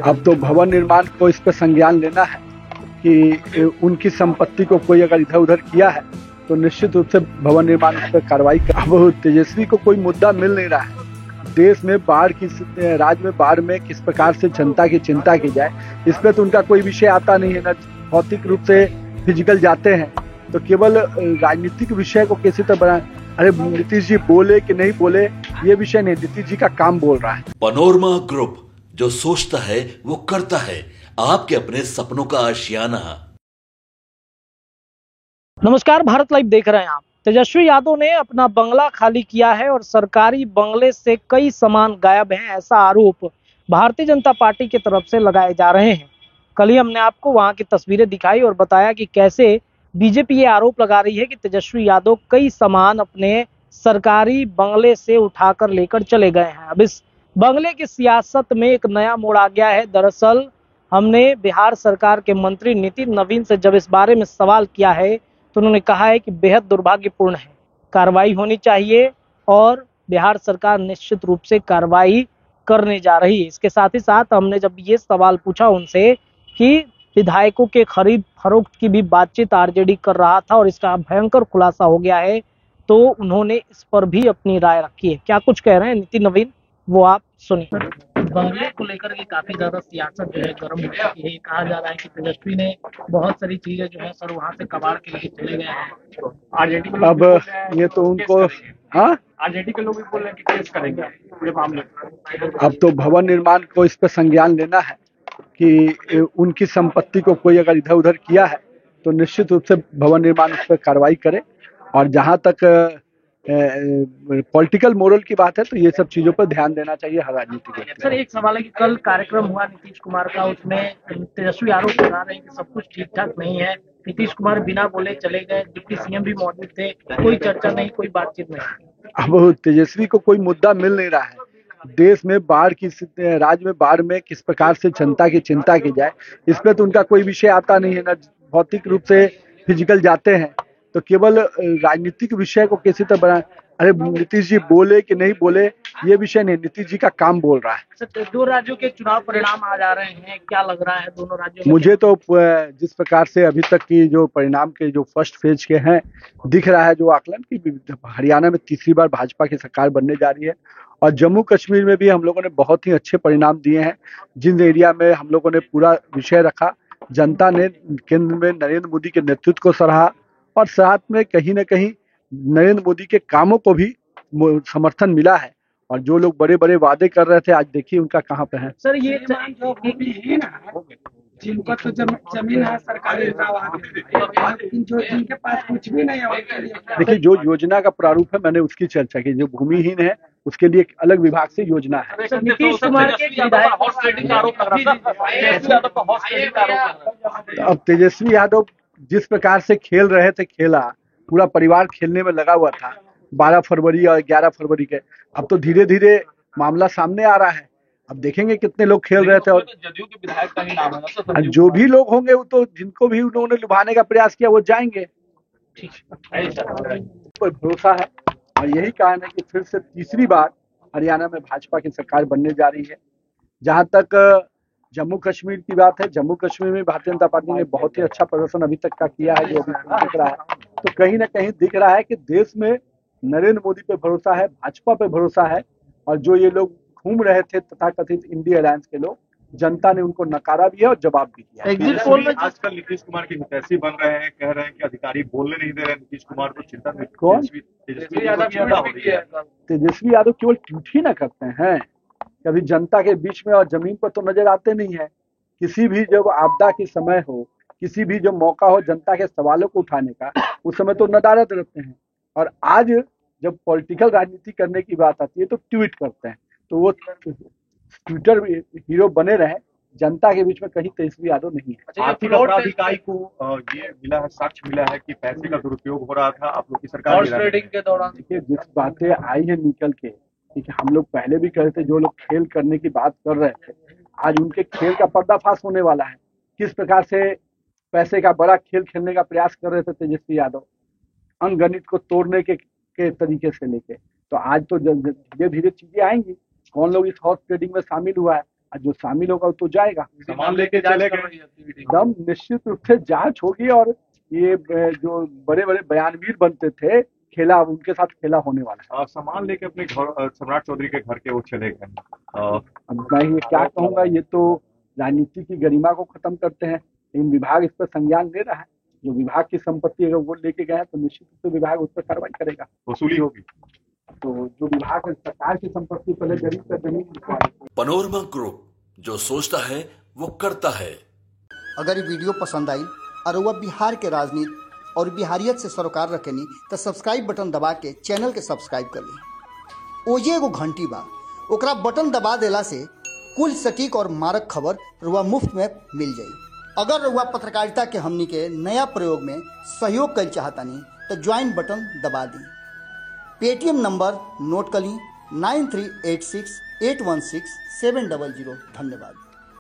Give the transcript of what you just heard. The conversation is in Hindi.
अब तो भवन निर्माण को इस पर संज्ञान लेना है कि उनकी संपत्ति को कोई अगर इधर उधर किया है तो निश्चित रूप से भवन निर्माण पर कार्रवाई कर। अब तेजस्वी को कोई मुद्दा मिल नहीं रहा है। देश में बाढ़ की, राज्य में बाढ़ में किस प्रकार से जनता की चिंता की जाए, इस पर तो उनका कोई विषय आता नहीं है। न भौतिक रूप से फिजिकल जाते हैं तो केवल राजनीतिक विषय को कैसे तरह बनाए। अरे नीतीश जी बोले कि नहीं बोले ये विषय नहीं, नीतीश जी का काम बोल रहा है। पनोरमा ग्रुप, जो सोचता है वो करता है, आपके अपने सपनों का आशियाना। नमस्कार, भारत लाइव देख रहे हैं आप। तेजस्वी यादव ने अपना बंगला खाली किया है और सरकारी बंगले से कई सामान गायब हैं, ऐसा आरोप भारतीय जनता पार्टी की तरफ से लगाए जा रहे हैं। कल ही हमने आपको वहां की तस्वीरें दिखाई और बताया कि कैसे बीजेपी ये आरोप लगा रही है कि तेजस्वी यादव कई सामान अपने सरकारी बंगले से उठाकर लेकर चले गए हैं। अब इस बंगले की सियासत में एक नया मोड़ आ गया है। दरअसल हमने बिहार सरकार के मंत्री नितिन नवीन से जब इस बारे में सवाल किया है तो उन्होंने कहा है कि बेहद दुर्भाग्यपूर्ण है, कार्रवाई होनी चाहिए और बिहार सरकार निश्चित रूप से कार्रवाई करने जा रही है। इसके साथ ही साथ हमने जब ये सवाल पूछा उनसे कि विधायकों के खरीद फरोख्त की भी बातचीत आरजेडी कर रहा था और इसका भयंकर खुलासा हो गया है, तो उन्होंने इस पर भी अपनी राय रखी है। क्या कुछ कह रहे हैं नितिन नवीन, वो आप सुनिए। बंगले को लेकर के काफी ज्यादा सियासत जो है गर्म हो चुकी है। कहा जा रहा है कि तेजस्वी ने बहुत सारी चीजें जो है सर वहां से कबाड़ के लिए चले गए हैं। आरजेडी के अब ये तो उनको आरजेडी के लोग भी बोल रहे हैं कि केस करेंगे पूरे मामले में। अब तो भवन निर्माण को इस पर संज्ञान लेना है कि उनकी संपत्ति को कोई अगर इधर उधर किया है तो निश्चित रूप से भवन निर्माण उस पर कार्रवाई करे। और जहां तक पॉलिटिकल मोरल की बात है तो ये सब चीजों पर ध्यान देना चाहिए हर राजनीतिक। सर एक सवाल है कि कल कार्यक्रम हुआ नीतीश कुमार का, उसमें तेजस्वी आरोप लगा रहे हैं कि सब कुछ ठीक ठाक नहीं है। नीतीश कुमार बिना बोले चले गए, डिप्टी सीएम भी मौजूद थे, कोई चर्चा नहीं, कोई बातचीत नहीं। अब तेजस्वी को कोई मुद्दा मिल नहीं रहा है। देश में बाढ़ की, राज्य में बाढ़ में किस प्रकार से जनता की चिंता की जाए, इस पर तो उनका कोई विषय आता नहीं है। न भौतिक रूप से फिजिकल जाते हैं तो केवल राजनीतिक विषय को कैसे तरह बनाए। अरे नीतीश जी बोले कि नहीं बोले ये विषय नहीं, नीतीश जी का काम बोल रहा है। सर दो राज्यों के चुनाव परिणाम आ जा रहे हैं, क्या लग रहा है दोनों राज्यों में? मुझे तो जिस प्रकार से अभी तक की जो परिणाम के जो फर्स्ट फेज के हैं दिख रहा है, जो आकलन की हरियाणा में तीसरी बार भाजपा की सरकार बनने जा रही है और जम्मू कश्मीर में भी हम लोगों ने बहुत ही अच्छे परिणाम दिए हैं। जिन एरिया में हम लोगों ने पूरा विषय रखा, जनता ने केंद्र में नरेंद्र मोदी के नेतृत्व को सराहा और साथ में कहीं न कहीं नरेंद्र मोदी के कामों को भी समर्थन मिला है। और जो लोग बड़े बड़े वादे कर रहे थे आज देखिए उनका कहाँ पे है। सर ये जिनका तो जमीन है सरकारी, जो जिनके पास कुछ भी नहीं है। देखिए जो योजना का प्रारूप है मैंने उसकी चर्चा की। जो भूमिहीन है उसके लिए एक अलग विभाग से योजना है। नीतीश कुमार के अब तेजस्वी यादव जिस प्रकार से खेल रहे थे, खेला पूरा परिवार खेलने में लगा हुआ था 12 फरवरी और 11 फरवरी के। अब तो धीरे धीरे मामला सामने आ रहा है, अब देखेंगे कितने लोग खेल रहे थे। और जदयू के विधायक का ही नाम है ना, जो भी लोग होंगे वो तो जिनको भी उन्होंने लुभाने का प्रयास किया वो जाएंगे। पर भरोसा है और यही कारण है कि फिर से तीसरी बार हरियाणा में भाजपा की सरकार बनने जा रही है। जहां तक जम्मू कश्मीर की बात है, जम्मू कश्मीर में भारतीय जनता पार्टी ने बहुत ही अच्छा प्रदर्शन अभी तक का किया है, जो अभी दिख रहा है। तो कहीं ना कहीं दिख रहा है कि देश में नरेंद्र मोदी पे भरोसा है, भाजपा पे भरोसा है। और जो ये लोग घूम रहे थे तथाकथित इंडिया अलायंस के लोग, जनता ने उनको नकारा भी है और जवाब भी दिया। एग्जिट पोल में आजकल नीतीश कुमार की हितैषी बन रहे हैं, कह रहे हैं कि अधिकारी बोलने नहीं दे रहे नीतीश कुमार को। चिंता में कौन? तेजस्वी यादव तेजस्वी यादव केवल ट्वीट ही ना करते हैं, कभी जनता के बीच में और जमीन पर तो नजर आते नहीं है। किसी भी जब आपदा के समय हो, किसी भी जब मौका हो जनता के सवालों को उठाने का, उस समय तो नदारद रहते हैं। और आज जब पॉलिटिकल राजनीति करने की बात आती है तो ट्वीट करते हैं। तो वो ट्विटर हीरो बने रहे, जनता के बीच में कहीं तेजस्वी यादव नहीं है। आर्थिक अपराध इकाई को ये मिला है, साक्ष्य मिला है कि पैसे का दुरुपयोग हो रहा था आप लोग की सरकार ट्रेडिंग के दौरान। देखिए जिस बातें आई है निकल के, ठीक है, हम लोग पहले भी कहे थे जो लोग खेल करने की बात कर रहे थे आज उनके खेल का पर्दाफाश होने वाला है। किस प्रकार से पैसे का बड़ा खेल खेलने का प्रयास कर रहे थे तेजस्वी यादव, अंकगणित को तोड़ने के तरीके से लेके। तो आज तो धीरे धीरे चीजें आएंगी, कौन लोग इस हॉर्स ट्रेडिंग में शामिल हुआ है। और जो शामिल होगा वो तो जाएगा। सामान लेके चले गए। एकदम निश्चित रूप से जांच होगी और ये जो बड़े बड़े बयानवीर बनते थे खेला, उनके साथ खेला होने वाला है। सामान लेके अपने घर सम्राट चौधरी के घर के वो चले गए। अब मैं ये क्या कहूंगा, ये तो राजनीति की गरिमा को खत्म करते हैं, लेकिन विभाग इस पर संज्ञान ले रहा है। जो विभाग की संपत्ति अगर वो लेके गए तो निश्चित रूप से विभाग उस पर कार्रवाई करेगा, वसूली होगी। तो जो विभाग सरकार की संपत्ति पहले जरीब कर देनी। पनोरमा ग्रुप, जो सोचता है वो करता है। अगर ये वीडियो पसंद आई और वह बिहार के राजनीति और बिहारियत से सरोकार रखेनी तो सब्सक्राइब बटन दबा के चैनल के सब्सक्राइब कर ली। ओजे एगो घंटी बा, ओकरा बटन दबा देला से कुल सटीक और मारक खबर रुआ मुफ्त में मिल जाई। अगर रुआ पत्रकारिता के हमनी के नया प्रयोग में सहयोग कर चाहतानी तो ज्वाइन बटन दबा दी। पेटीएम नंबर नोट कर ली 9386816700। धन्यवाद।